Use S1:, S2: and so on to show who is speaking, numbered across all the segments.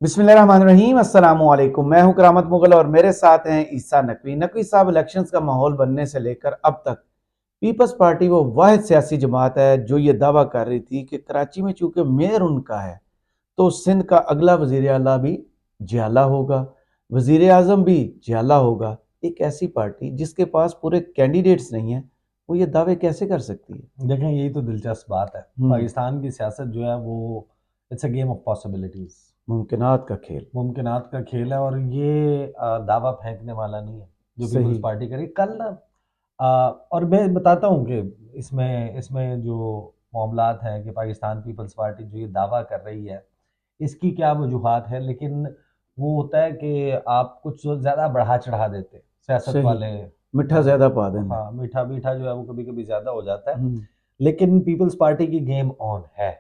S1: बिस्मिल्लाहिर्रहमानिर्रहीम अस्सलाम वालेकुम। मैं हूं करामत मुगल और मेरे साथ हैं ईसा नकवी। नकवी साहब, इलेक्शंस का माहौल बनने से लेकर अब तक पीपल्स पार्टी वो वाहिद सियासी जमात है जो ये दावा कर रही थी कि कराची में चूंकि मेयर उनका है तो सिंध का अगला वजीर आला भी जियाला होगा, वजीर आजम भी जियाला होगा। एक ऐसी पार्टी जिसके पास पूरे कैंडिडेट्स नहीं है, वो ये दावे कैसे कर सकती है?
S2: देखें, यही तो दिलचस्प बात है। पाकिस्तान की सियासत जो है वो it's a game of possibilities.
S1: मुमकिनात का खेल।
S2: मुमकिनात का खेल है, और ये दावा फेंकने वाला नहीं है जो पीपल्स
S1: सही।
S2: पार्टी करी कल ना। और मैं बताता हूँ कि इसमें इसमें जो मामलात हैं कि पाकिस्तान पीपल्स पार्टी जो ये दावा कर रही है इसकी क्या वजूहात है। लेकिन वो होता है कि आप कुछ ज़्यादा बढ़ा चढ़ा देते सियासत
S1: सही।
S2: वाले।
S1: मिठा ज्यादा पा देना।
S2: हाँ, मीठा मीठा जो है वो कभी कभी ज़्यादा हो जाता है।
S1: हम्म।
S2: लेकिन पीपल्स पार्टी की गेम ऑन है।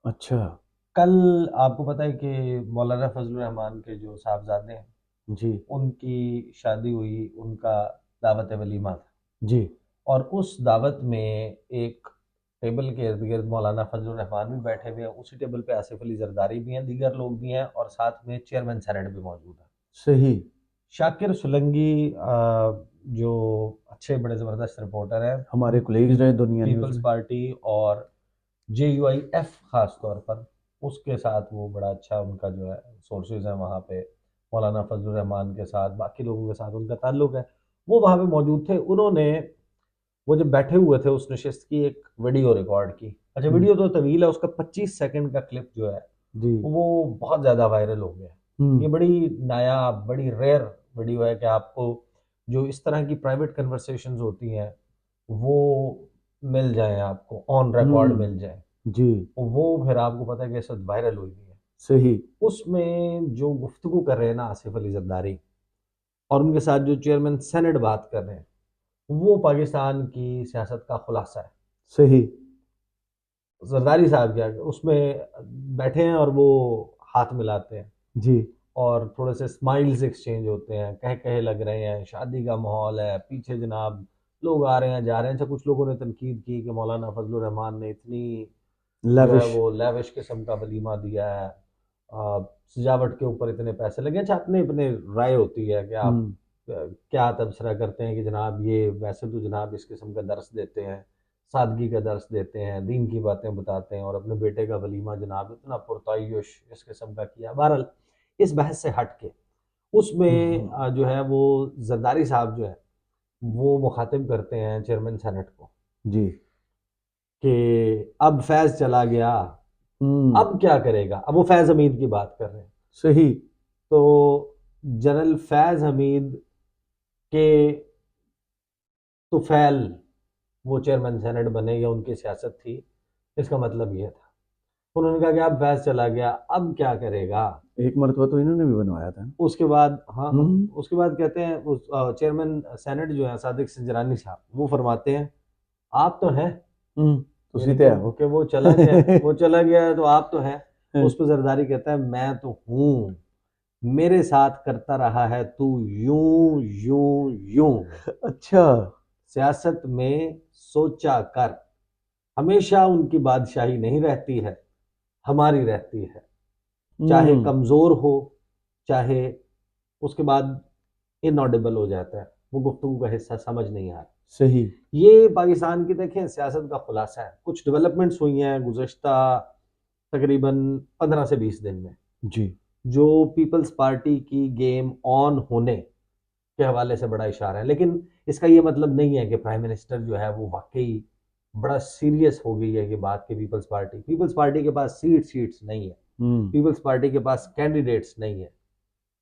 S1: अच्छा।
S2: कल आपको पता है कि मौलाना फजलुर रहमान के जो साहबजादे हैं
S1: जी।
S2: उनकी शादी हुई, उनका दावत वलीमा था।
S1: जी।
S2: और उस दावत में एक टेबल के इर्द गिर्द मौलाना फजलुर रहमान भी बैठे हुए हैं, उसी टेबल पे आसिफ अली जरदारी भी हैं, दीगर लोग भी हैं, और साथ में चेयरमैन सेनेट भी मौजूद है।
S1: सही।
S2: शाकिर सुलंगी जो अच्छे बड़े ज़बरदस्त रिपोर्टर हैं
S1: हमारे कोलीग्स रहे दुनिया न्यूज
S2: पीपल्स
S1: में।
S2: पार्टी और JUIF खास तौर पर, उसके साथ वो बड़ा अच्छा उनका जो है सोर्सेज है वहाँ पे। मौलाना फजलुर रहमान के साथ, बाकी लोगों के साथ उनका ताल्लुक है। वो वहाँ पे मौजूद थे। उन्होंने वो जब बैठे हुए थे उस नशिस्त की एक वीडियो रिकॉर्ड की। अच्छा,
S1: हम्म।
S2: वीडियो तो तवील है, उसका 25 सेकंड का क्लिप जो है
S1: जी।
S2: वो बहुत ज़्यादा वायरल हो गया।
S1: हम्म।
S2: ये बड़ी नायाब, बड़ी रेयर वीडियो है कि आपको जो इस तरह की प्राइवेट कन्वर्सेशंस होती हैं वो मिल जाए, आपको ऑन रिकॉर्ड मिल जाए।
S1: जी।
S2: वो फिर आपको पता है कि इस वक्त वायरल हुई है।
S1: सही।
S2: उसमें जो गुफ्तगू कर रहे हैं ना आसिफ अली जरदारी, और उनके साथ जो चेयरमैन सेनेट बात कर रहे हैं, वो पाकिस्तान की सियासत का खुलासा है।
S1: सही।
S2: जरदारी साहब क्या उसमें बैठे हैं और वो हाथ मिलाते हैं,
S1: जी।
S2: और थोड़े से स्माइल्स एक्सचेंज होते हैं, कह कहे लग रहे हैं, शादी का माहौल है पीछे जनाब, लोग आ रहे हैं जा रहे हैं। अच्छा, कुछ लोगों ने तनकीद की कि मौलाना फजलुर रहमान ने इतनी जो है
S1: लविश।
S2: वो लेविश किस्म का वलीमा दिया है, सजावट के ऊपर इतने पैसे लगे। अच्छा, अपने अपने राय होती है कि आप
S1: हम्म।
S2: क्या तबसरा करते हैं कि जनाब ये वैसे तो जनाब इस किस्म का दर्स देते हैं, सादगी का दर्स देते हैं, दीन की बातें बताते हैं, और अपने बेटे का वलीमा जनाब इतना पुरतायुश इस किस्म का किया। बहरहाल, इस बहस से हट के उसमें
S1: हम्म।
S2: जो है वो जरदारी साहब जो है वो मुखातिब करते हैं चेयरमैन सेनेट को
S1: जी।
S2: कि अब फैज चला गया,
S1: हम्म।
S2: अब क्या करेगा। अब वो फैज हमीद की बात कर रहे हैं।
S1: सही।
S2: तो जनरल फैज हमीद के तुफैल वो चेयरमैन सेनेट बने, या उनकी सियासत थी, इसका मतलब ये था। उन्होंने कहा कि अब फैज चला गया, अब क्या करेगा।
S1: एक मरतबा तो इन्होंने भी बनवाया था।
S2: उसके बाद हाँ हाँ,
S1: हम्म।
S2: उसके बाद कहते हैं उस चेयरमैन सेनेट जो है सादिक सिंजरानी साहब, वो फरमाते हैं आप तो हैं,
S1: तो
S2: यानी
S1: सीते है वो।
S2: कि वो चला गया, वो चला गया है तो आप तो हैं। उस पर जरदारी कहता है मैं तो हूँ, मेरे साथ करता रहा है तू यूं यूं यूं।
S1: अच्छा।
S2: सियासत में सोचा कर, हमेशा उनकी बादशाही नहीं रहती है, हमारी रहती है। चाहे
S1: हम्म।
S2: कमजोर हो, चाहे, उसके बाद इनऑडिबल हो जाता है, वो गुफ्तगू का हिस्सा समझ नहीं आ रहा।
S1: सही।
S2: ये पाकिस्तान की देखें सियासत का खुलासा है। कुछ डेवलपमेंट्स हुई हैं गुज़श्ता तकरीबन 15 से 20 दिन में,
S1: जी।
S2: जो पीपल्स पार्टी की गेम ऑन होने के हवाले से बड़ा इशारा है। लेकिन इसका ये मतलब नहीं है कि प्राइम मिनिस्टर जो है वो वाकई बड़ा सीरियस हो गई है कि बात की। पीपल्स पार्टी के पास सीट्स नहीं है।
S1: हम्म।
S2: पीपल्स पार्टी के पास कैंडिडेट्स नहीं है।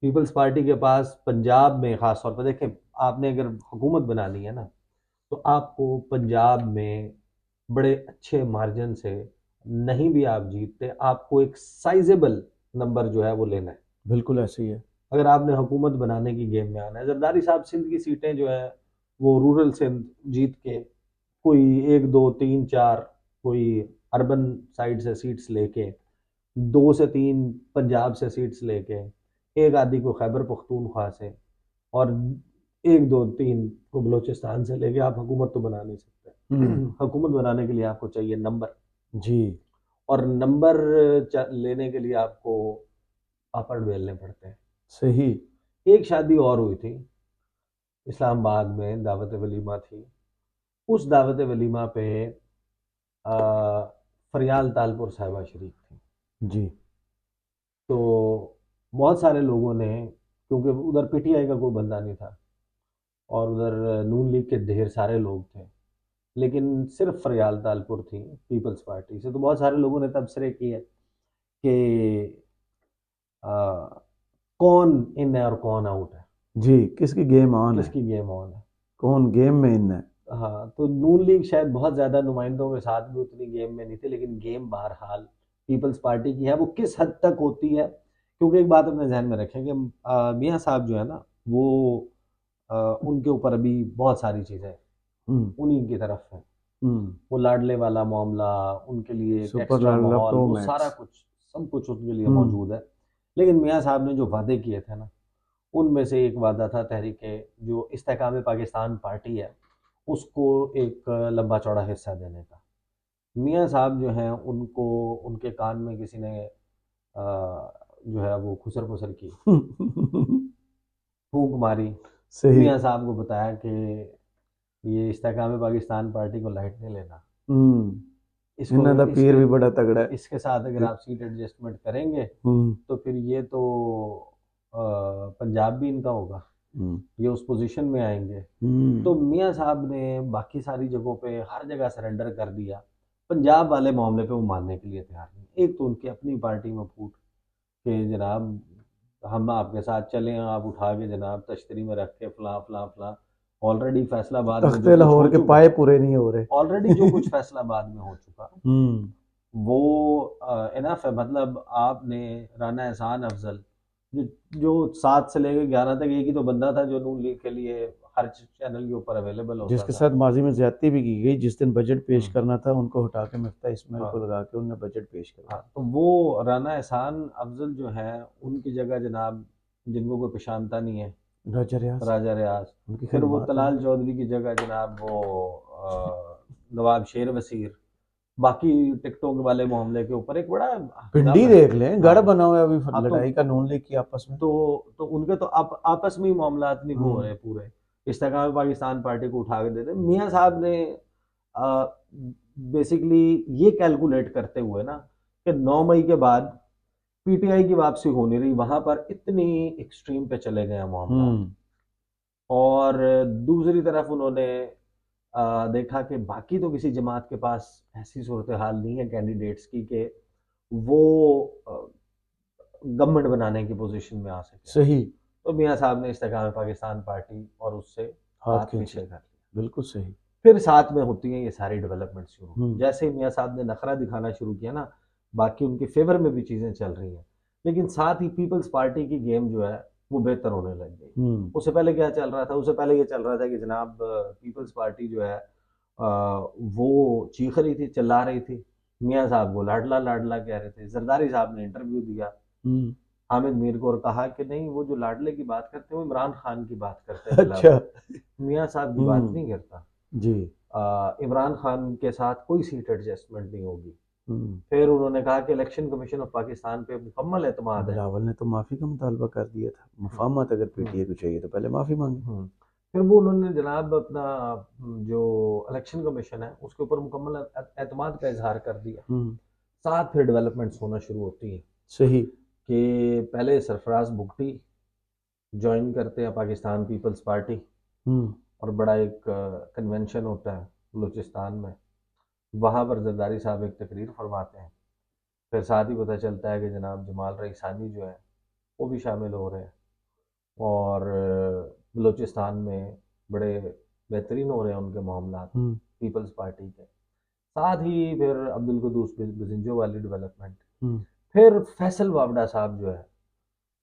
S2: पीपल्स पार्टी के पास पंजाब में ख़ास तौर पर देखें, आपने अगर हुकूमत बनानी है ना, तो आपको पंजाब में बड़े अच्छे मार्जिन से, नहीं भी आप जीतते, आपको एक साइजेबल नंबर जो है वो लेना है
S1: बिल्कुल ऐसे ही है।
S2: अगर आपने हुकूमत बनाने की गेम में आना है। जरदारी साहब सिंध की सीटें जो है वो रूरल सिंध जीत के, कोई एक दो तीन चार, कोई अर्बन साइड से सीट्स लेके, 2 से 3 पंजाब से सीट्स लेके, एक आदि को खैबर पख्तूनख्वा से, और 1 2 3 को बलोचिस्तान से लेके आप हुकूमत तो बना नहीं सकते।
S1: हम्म।
S2: हुकूमत बनाने के लिए आपको चाहिए नंबर,
S1: जी।
S2: और नंबर लेने के लिए आपको पापड़ बेलने पड़ते हैं।
S1: सही।
S2: एक शादी और हुई थी इस्लामाबाद में, दावत वलीमा थी। उस दावत वलीमा पे आ, फरियाल तालपुर साहिबा शरीफ थी।
S1: जी।
S2: तो बहुत सारे लोगों ने, क्योंकि उधर पीटीआई का कोई बंदा नहीं था और उधर नून लीग के ढेर सारे लोग थे, लेकिन सिर्फ फरियाल तालपुर थी पीपल्स पार्टी से, तो बहुत सारे लोगों ने तबसरे किए कि आ, कौन इन है और कौन आउट है,
S1: जी, किसकी गेम ऑन है,
S2: किसकी गेम ऑन है।
S1: कौन गेम में इन है।
S2: हाँ, तो नून लीग शायद बहुत ज्यादा नुमाइंदों के साथ भी उतनी गेम में नहीं थे, लेकिन गेम बहरहाल पीपल्स पार्टी की है। वो किस हद तक होती है, क्योंकि एक बात अपने जहन में रखें कि मियाँ साहब जो है ना, वो उनके ऊपर अभी बहुत सारी चीजें
S1: हम्म।
S2: उन्हीं की तरफ है।
S1: हम्म।
S2: वो लाडले वाला मामला, उनके लिए एक
S1: सुपर
S2: एक्स्ट्रा
S1: लाडला
S2: माहौल,
S1: प्रो
S2: वो सारा
S1: मैक्स।
S2: कुछ सब कुछ उनके लिए
S1: हम्म।
S2: मौजूद है। लेकिन मियाँ साहब ने जो वादे किए थे ना, उनमें से एक वादा था तहरीक जो इस्तेकाम पाकिस्तान पार्टी है उसको एक लंबा चौड़ा हिस्सा देने का। मियाँ साहब जो हैं, उनको उनके कान में किसी ने जो है वो खुसर पुसर की, फूंक मारी।
S1: सही।
S2: मियाँ साहब को बताया कि ये इस्तेकाम पाकिस्तान पार्टी को लाइट नहीं लेना, इसको
S1: इन्हों दा पीर
S2: इसके
S1: भी बड़ा तगड़ा है।
S2: इसके साथ अगर आप सीट एडजस्टमेंट करेंगे
S1: हम्म।
S2: तो फिर ये तो पंजाब भी इनका होगा,
S1: हम्म।
S2: ये उस पोजीशन में आएंगे। तो मियाँ साहब ने बाकी सारी जगहों पे हर जगह सरेंडर कर दिया, पंजाब वाले मामले पे वो मानने के लिए तैयार नहीं। एक तो उनकी अपनी पार्टी में फूट के जनाब हम आपके साथ चलें, आप उठा के जनाब तश्तरी में रख के फलां फलां फलां, ऑलरेडी फैसलाबाद में जो
S1: तख्ते
S2: कुछ हो
S1: लाहौर के
S2: चुका,
S1: पाए पूरे नहीं हो रहे।
S2: ऑलरेडी जो कुछ फैसलाबाद में हो चुका
S1: हम्म।
S2: वो इनफ है। मतलब आपने राना एहसान अफजल, जो जो 7 से लेकर 11 तक एक ही तो बंदा था जो नून लीग के लिए हर चैनल के ऊपर अवेलेबल होता
S1: जिसके
S2: था।
S1: साथ माजी में ज्यादती भी की गई, जिस दिन बजट पेश
S2: हम्म,
S1: करना था उनको हटा के मिफ्ता इस्माइल
S2: हाँ
S1: को लगा के उन्होंने बजट पेश
S2: हाँ,
S1: करवाया।
S2: तो वो राना एहसान अफजल जो है, उनकी जगह जनाब जिनको कोई पेशानता नहीं है,
S1: राजा रियाज,
S2: राजा रियाज।
S1: उनकी
S2: फिर वो
S1: खिदमत है।
S2: तलाल चौधरी की जगह जनाब वो नवाब शेर वसीर। बाकी टिकटों के वाले मामले के ऊपर एक बड़ा
S1: पिंडी
S2: हंगामा है।
S1: देख लें, गढ़
S2: हाँ
S1: बना हुआ है अभी
S2: हाँ,
S1: लड़ाई का नून लीग की आपस में।
S2: तो उनके तो आपस में ही मामलात नहीं वो हो रहे
S1: हम्म।
S2: पूरे। इस्तेकाम पाकिस्तान पार्टी को उठा के देते मियाँ साहब ने बेसिकली ये कैलकुलेट करते हुए ना कि 9 मई के बाद पीटीआई की वापसी हो नहीं रही, वहां पर इतनी एक्सट्रीम पे चले गए मामला।
S1: हम्म।
S2: और दूसरी तरफ उन्होंने देखा कि बाकी तो किसी जमात के पास ऐसी सूरत हाल नहीं है कैंडिडेट्स की कि वो गवर्नमेंट बनाने की पोजीशन में आ सके।
S1: सही।
S2: तो मियाँ साहब ने इस्तेकाम पाकिस्तान पार्टी और उससे
S1: हाथ
S2: हाथ
S1: खींचे।
S2: पीछे कर लिया।
S1: बिल्कुल सही।
S2: फिर साथ में होती हैं ये सारी डेवलपमेंट शुरू।
S1: हम्म।
S2: जैसे ही मियाँ साहब ने नखरा दिखाना शुरू किया ना, बाकी उनके फेवर में भी चीज़ें चल रही हैं, लेकिन साथ ही पीपल्स पार्टी की गेम जो है वो बेहतर होने लग गई।
S1: हम्म।
S2: उससे पहले क्या चल रहा था? उससे पहले ये चल रहा था कि जनाब पीपल्स पार्टी जो है वो चीख रही थी, चिल्ला रही थी, मियाँ साहब को लाडला लाडला कह रहे थे। जरदारी साहब ने इंटरव्यू दिया
S1: हम्म।
S2: हामिद मीर को और कहा कि नहीं, वो जो लाडले की बात करते हैं वो इमरान खान की बात करते हैं
S1: अच्छा।
S2: बिलावल, मियाँ साहब की बात
S1: हम्म।
S2: नहीं करता।
S1: जी।
S2: इमरान खान के साथ कोई सीट एडजस्टमेंट नहीं होगी।
S1: हम्म।
S2: फिर उन्होंने कहा कि इलेक्शन कमीशन ऑफ पाकिस्तान पे मुकम्मल एतमाद है।
S1: बिलावल ने तो माफी का मुतालबा कर दिया था,
S2: हम्म,
S1: मुफाहमत अगर
S2: हम्म,
S1: पीटीए को चाहिए तो पहले माफी मांगी।
S2: हम्म। फिर वो उन्होंने जनाब अपना जो इलेक्शन कमीशन है उसके ऊपर मुकम्मल एतमाद का इजहार कर दिया।
S1: हम्म।
S2: साथ फिर डेवलपमेंट्स होना शुरू होती हैं
S1: सही।
S2: कि पहले सरफराज बुगटी ज्वाइन करते हैं पाकिस्तान पीपल्स पार्टी,
S1: हम्म।
S2: और बड़ा एक कन्वेंशन होता है बलूचिस्तान में, वहाँ पर जरदारी साहब एक तकरीर फरमाते हैं। फिर साथ ही पता चलता है कि जनाब जमाल रईसानी जो है वो भी शामिल हो रहे हैं, और बलूचिस्तान में बड़े बेहतरीन हो रहे हैं उनके मामला
S1: हम्म।
S2: पीपल्स पार्टी के। साथ ही फिर अब्दुल कुद्दूस बिजिंजो वाली डेवलपमेंट।
S1: हम्म।
S2: फिर फैसल वावड़ा साहब जो है,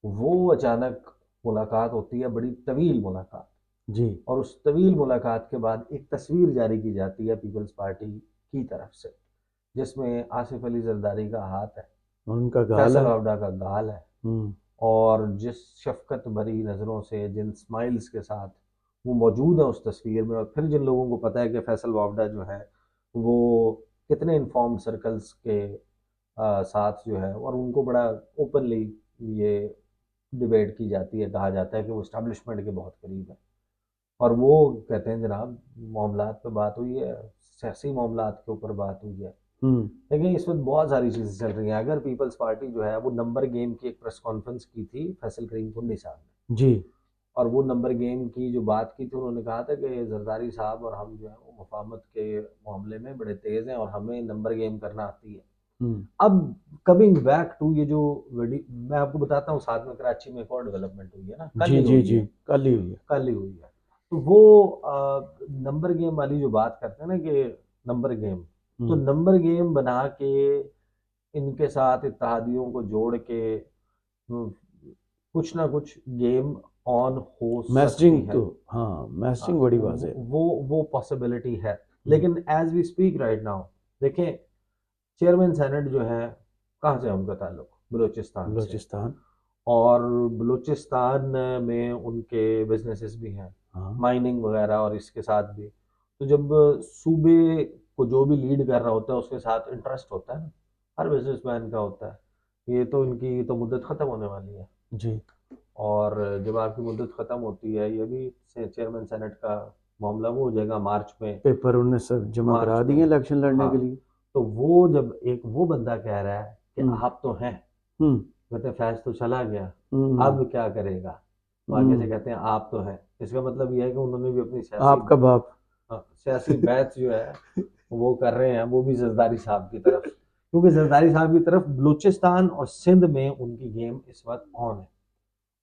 S2: वो अचानक मुलाकात होती है, बड़ी तवील मुलाकात।
S1: जी।
S2: और उस तवील मुलाकात के बाद एक तस्वीर जारी की जाती है पीपल्स पार्टी की तरफ से, जिसमें आसिफ अली जरदारी का हाथ है,
S1: और उनका गाल
S2: फैसल
S1: है।
S2: वावड़ा का गाल है,
S1: हम्म।
S2: और जिस शफकत भरी नज़रों से, जिन स्माइल्स के साथ वो मौजूद है उस तस्वीर में। और फिर जिन लोगों को पता है कि फैसल वावड़ा जो है वो कितने इन्फॉर्म्ड सर्कल्स के साथ जो है, और उनको बड़ा ओपनली ये डिबेट की जाती है, कहा जाता है कि वो इस्टेब्लिशमेंट के बहुत करीब है। और वो कहते हैं जनाब मामलात पे बात हुई है, सियासी मामलात के ऊपर बात हुई है। लेकिन इस वक्त बहुत सारी चीज़ें चल रही हैं। अगर पीपल्स पार्टी जो है वो नंबर गेम की एक प्रेस कॉन्फ्रेंस की थी फैसल करीम कुंडी साहब ने,
S1: जी।
S2: और वो नंबर गेम की जो बात की थी, उन्होंने कहा था कि जरदारी साहब और हम जो है वो मुफाहमत के मामले में बड़े तेज़ हैं और हमें नंबर गेम करना आती है। अब कमिंग बैक टू ये जो मैं आपको बताता हूँ, साथ में कराची में एक और डेवलपमेंट हुई है ना, कल
S1: जी
S2: ही
S1: जी
S2: हुई
S1: जी,
S2: है,
S1: कल ही हुई है।
S2: कल ही हुई है। तो वो नंबर गेम वाली जो बात करते हैं ना कि नंबर गेम, तो नंबर गेम बना के इनके साथ इत्तेहादियों को जोड़ के कुछ ना कुछ गेम ऑन हो सकती
S1: मैसेजिंग
S2: है।
S1: तो, हाँ, मैसेजिंग
S2: हाँ,
S1: बड़ी वाज़ेह है।
S2: वो पॉसिबिलिटी है। लेकिन as we speak right now, देखें चेयरमैन सेनेट जो है, कहाँ से है उनका ताल्लुक? बलूचिस्तान से।
S1: बलूचिस्तान।
S2: और बलूचिस्तान में उनके बिजनेसेस भी हैं,
S1: हाँ।
S2: माइनिंग वगैरह, और इसके साथ भी। तो जब सूबे को जो भी लीड कर रहा होता है उसके साथ इंटरेस्ट होता है ना, हर बिजनेसमैन का होता है। ये तो इनकी तो मुद्दत ख़त्म होने वाली है,
S1: जी।
S2: और जब आपकी मुद्दत ख़त्म होती है, ये भी चेयरमैन सेनेट का मामला वो हो जाएगा मार्च में।
S1: पेपर उन्होंने सब जमा
S2: मार्च
S1: करा दिए
S2: में,
S1: इलेक्शन लड़ने
S2: हाँ।
S1: के लिए।
S2: तो वो जब एक वो बंदा कह रहा है कि आप तो हैं,
S1: हम्म
S2: कहते हैं फैज तो चला गया,
S1: हम्म
S2: अब क्या करेगा? तो आगे से कहते हैं आप तो हैं। इसका मतलब ये है कि उन्होंने भी अपनी
S1: आपका बाप।
S2: सियासी बैच जो है वो कर रहे हैं, वो भी जरदारी साहब की तरफ, क्योंकि जरदारी साहब की तरफ बलूचिस्तान और सिंध में उनकी गेम इस वक्त ऑन है।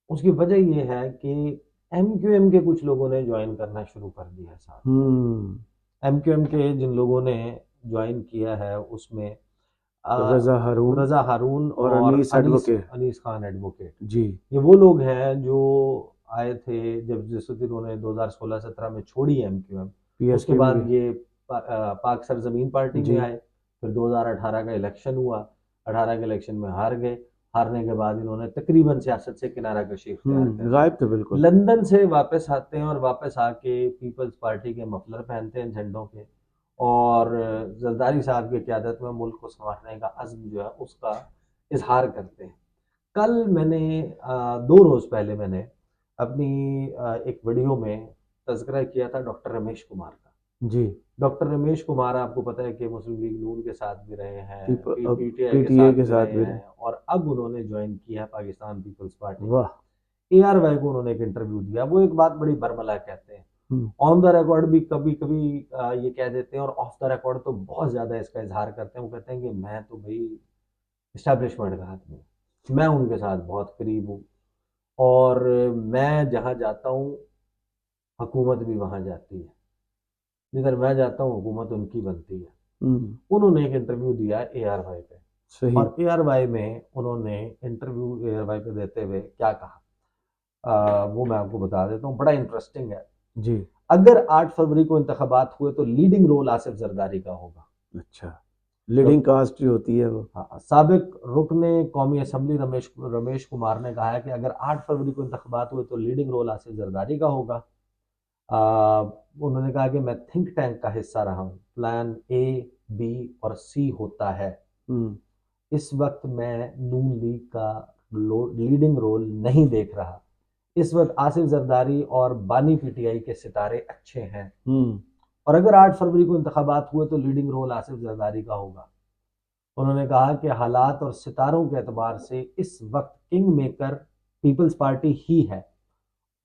S2: उसकी वजह ये है कि एमक्यूएम के कुछ लोगों ने ज्वाइन करना शुरू कर दिया है साथ। एमक्यूएम के जिन लोगों ने ज्वाइन किया है उसमें
S1: रजा हारून और
S2: और
S1: अनीस एडवोकेट।
S2: अनीस खान एडवोकेट,
S1: जी।
S2: ये वो लोग हैं जो आए थे जब जिस वक्त इन्होंने 2016-17 में छोड़ी एमक्यूएम। उसके
S1: पीएसपी में
S2: बाद
S1: गए।
S2: ये पाक सरजमीन पार्टी में
S1: जी।
S2: आए, फिर 2018 का इलेक्शन हुआ, 18 के इलेक्शन में हार गए। हारने के बाद इन्होंने तकरीबन सियासत से किनारा कशी इख्तियार कर ली।
S1: गायब थे बिल्कुल।
S2: लंदन से वापस आते हैं और वापस आके पीपल्स पार्टी के मफलर पहनते हैं झंडों के, और जरदारी साहब की क़यादत में मुल्क को संभालने का अज़्म जो है उसका इजहार करते हैं। कल मैंने 2 रोज़ पहले मैंने अपनी एक वीडियो में तज़किरा किया था डॉक्टर रमेश कुमार का।
S1: जी।
S2: डॉक्टर रमेश कुमार आपको पता है कि मुस्लिम लीग नून के साथ भी रहे हैं, पीटीआई के
S1: पीटीए
S2: साथ
S1: के
S2: भी
S1: साथ
S2: रहे
S1: भी
S2: हैं, और अब उन्होंने ज्वाइन किया है पाकिस्तान पीपल्स पार्टी।
S1: वाह।
S2: ARY को उन्होंने एक इंटरव्यू दिया, वो एक बात बड़ी बर्मला कहते हैं, ऑन द रिकॉर्ड भी कभी कभी ये कह देते हैं, और ऑफ द रिकॉर्ड तो बहुत ज़्यादा इसका इजहार करते हैं। वो कहते हैं कि मैं तो भाई इस्टेब्लिशमेंट का आदमी, मैं उनके साथ बहुत करीब हूँ, और मैं जहाँ जाता हूँ हुकूमत भी वहाँ जाती है, जिधर मैं जाता हूँ हुकूमत उनकी बनती है। उन्होंने एक इंटरव्यू दिया ARY पे,
S1: सही।
S2: और ARY में उन्होंने इंटरव्यू ARY पे देते हुए क्या कहा, वो मैं आपको बता देता हूँ, बड़ा इंटरेस्टिंग है
S1: जी।
S2: अगर 8 फरवरी को इंतखाबात हुए तो लीडिंग रोल आसिफ जरदारी का होगा।
S1: अच्छा, लीडिंग कास्ट जो होती है वो।
S2: हाँ, साबिक रुकने कौमी असम्बली रमेश कुमार ने कहा है कि अगर 8 फरवरी को इंतखाबात हुए तो लीडिंग रोल आसिफ जरदारी का होगा। उन्होंने कहा कि मैं थिंक टैंक का हिस्सा रहा हूँ, प्लान A, B और C होता है। इस वक्त मैं नून लीग का लीडिंग रोल नहीं देख रहा। इस वक्त आसिफ जरदारी और बानी PTI के सितारे अच्छे हैं, और अगर 8 फरवरी को इंतखाबात हुए तो लीडिंग रोल आसिफ जरदारी का होगा। उन्होंने कहा कि हालात और सितारों के एतबार से इस वक्त किंग मेकर पीपल्स पार्टी ही है,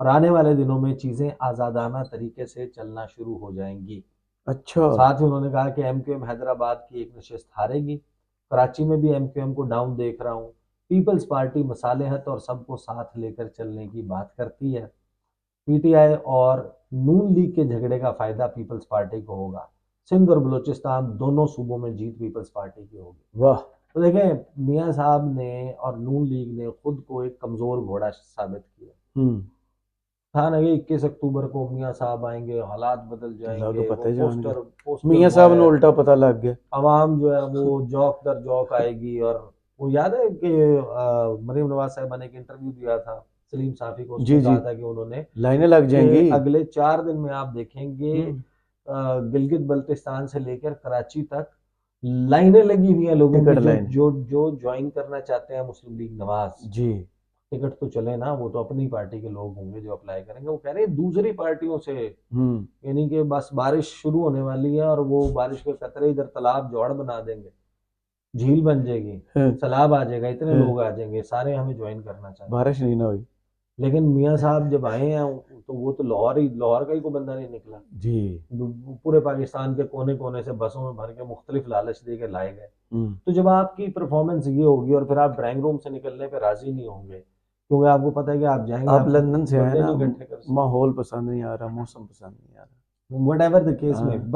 S2: और आने वाले दिनों में चीज़ें आज़ादाना तरीके से चलना शुरू हो जाएंगी।
S1: अच्छा।
S2: साथ ही उन्होंने कहा कि MQM हैदराबाद की एक नशिस्त हारेगी, कराची में भी MQM को डाउन देख रहा हूँ। पीपल्स पार्टी मसालेहत और सबको साथ लेकर चलने की बात करती है। PTI और नून लीग के झगड़े का फायदा पीपल्स पार्टी को होगा। सिंध और बलूचिस्तान दोनों सूबों में जीत पीपल्स पार्टी की होगी।
S1: वाह।
S2: तो देखें, मियाँ साहब ने और नून लीग ने खुद को एक कमजोर घोड़ा साबित किया। था ना कि 21 अक्टूबर को मियाँ साहब आएंगे, हालात बदल जाएंगे, वो पोस्टर
S1: मियाँ साहब ने उल्टा पता लग गया,
S2: आवाम जो है वो जौक दर जौक आएगी। और वो याद है कि मरीम नवाज साहब ने एक इंटरव्यू दिया था सलीम साफी को, उसमें कहा था कि उन्होंने
S1: लाइनें लग जाएंगी
S2: अगले 4 दिन में आप देखेंगे गिलगित बल्तिस्तान से लेकर कराची तक लाइनें लगी हुई हैं लोगों
S1: टिकट
S2: की,
S1: लाइन।
S2: जो ज्वाइन करना चाहते हैं मुस्लिम लीग नवाज।
S1: जी।
S2: टिकट तो चले ना, वो तो अपनी पार्टी के लोग होंगे जो अप्लाई करेंगे। वो कह रहे हैं दूसरी पार्टियों से, यानी कि बस बारिश शुरू होने वाली है और वो बारिश के कतरे इधर तालाब जोड़ बना देंगे, झील बन जाएगी, सैलाब आ जाएगा, इतने लोग आ जाएंगे, सारे हमें ज्वाइन करना चाहते हैं।
S1: बारिश नहीं ना हुई।
S2: लेकिन मियाँ साहब जब आए हैं तो वो तो लाहौर का ही कोई बंदा नहीं निकला।
S1: जी।
S2: पूरे पाकिस्तान के कोने कोने से बसों में भर के मुख्तलिफ लालच दे के लाए गए। तो जब आपकी परफॉर्मेंस ये होगी और फिर आप ड्राइंग रूम से निकलने पे राजी नहीं होंगे, क्योंकि आपको पता है कि आप जाएंगे,
S1: आप
S2: आप
S1: लंदन से आए
S2: बंदे
S1: ना,
S2: नहीं इकट्ठे कर सकते,
S1: माहौल पसंद नहीं आ रहा, मौसम पसंद नहीं आ रहा।
S2: वट एवर द केस
S1: हाँ।
S2: में।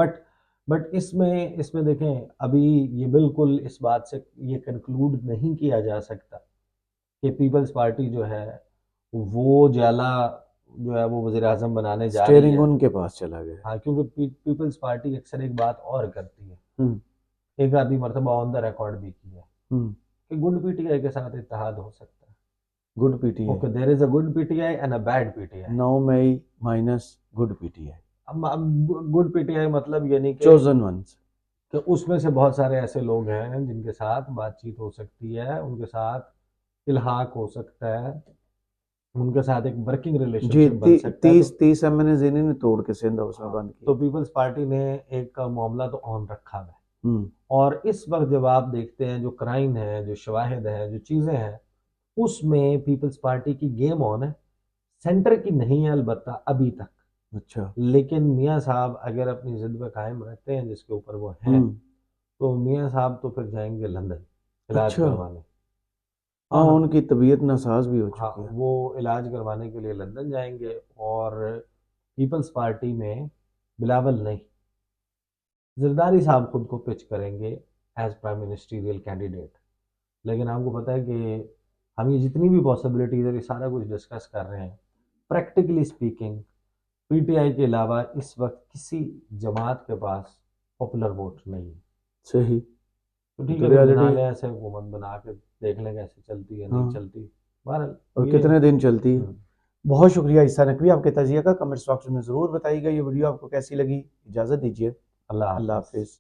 S2: बट इसमें देखें, अभी ये बिल्कुल इस बात से ये कंक्लूड नहीं किया जा सकता कि पीपल्स पार्टी जो है वो जाला जो है वो वजीर आजम बनाने जा रही
S1: स्टेयरिंग
S2: है।
S1: उनके पास चला गया।
S2: हाँ, क्योंकि पीपल्स पार्टी अक्सर एक बात और करती है, एक आधी मरतबा ऑन द रिकॉर्ड भी की है कि गुड पीटीआई के साथ इत्तेहाद हो सकता है।
S1: Good PTI.
S2: Okay, there is a good PTI and a bad PTI.
S1: 9 मई माइनस गुड पीटीआई।
S2: अब गुड पीटीआई मतलब यानी कि
S1: चोजन वंस।
S2: कि उसमें से बहुत सारे ऐसे लोग हैं जिनके साथ बातचीत हो सकती है, उनके साथ इल्हाक हो सकता है, उनके साथ एक वर्किंग
S1: जी।
S2: रिलेशनशिप बन सकता है।
S1: 30 एमएनए जिन्हें ने तोड़ के सिंध हाउस में बंद
S2: तो
S1: किया।
S2: पीपल्स पार्टी ने एक मामला तो ऑन रखा है, और इस वक्त जब आप देखते हैं जो क्राइम है, जो शवाहिद है, जो चीज़ें हैं, उसमें पीपल्स पार्टी की गेम ऑन है, सेंटर की नहीं है अलबत्ता अभी तक।
S1: अच्छा।
S2: लेकिन मियाँ साहब अगर अपनी जिद पे कायम रहते हैं जिसके ऊपर वो हैं, तो मियाँ साहब तो फिर जाएंगे लंदन इलाज
S1: अच्छा।
S2: करवाने।
S1: हाँ,
S2: हाँ,
S1: उनकी तबीयत नासाज भी हो
S2: हाँ,
S1: चुकी है।
S2: वो इलाज करवाने के लिए लंदन जाएंगे, और पीपल्स पार्टी में बिलावल नहीं, जरदारी साहब खुद को पिच करेंगे एज प्राइम मिनिस्टीरियल कैंडिडेट। लेकिन आपको पता है कि हम ये जितनी भी पॉसिबिलिटीज है, ये सारा कुछ डिस्कस कर रहे हैं, प्रैक्टिकली स्पीकिंग पीटीआई के अलावा इस वक्त किसी जमात के पास पॉपुलर वोट नहीं है।
S1: सही।
S2: तो ठीक
S1: तो
S2: है, फिर बना
S1: रियलिटी।
S2: लें ऐसे हुकूमत, बना के देख लें कैसे चलती है, नहीं
S1: हाँ।
S2: चलती। बहरहाल
S1: और
S2: ये
S1: कितने दिन चलती है।
S2: हम्म,
S1: बहुत शुक्रिया ईसा नकवी, आपके तजिया का कमेंट्स बॉक्स में ज़रूर बताइएगा। ये वीडियो आपको कैसी लगी। इजाज़त दीजिए।
S2: अल्लाह
S1: अल्लाह
S2: हाफिज़।
S1: हाफिज़।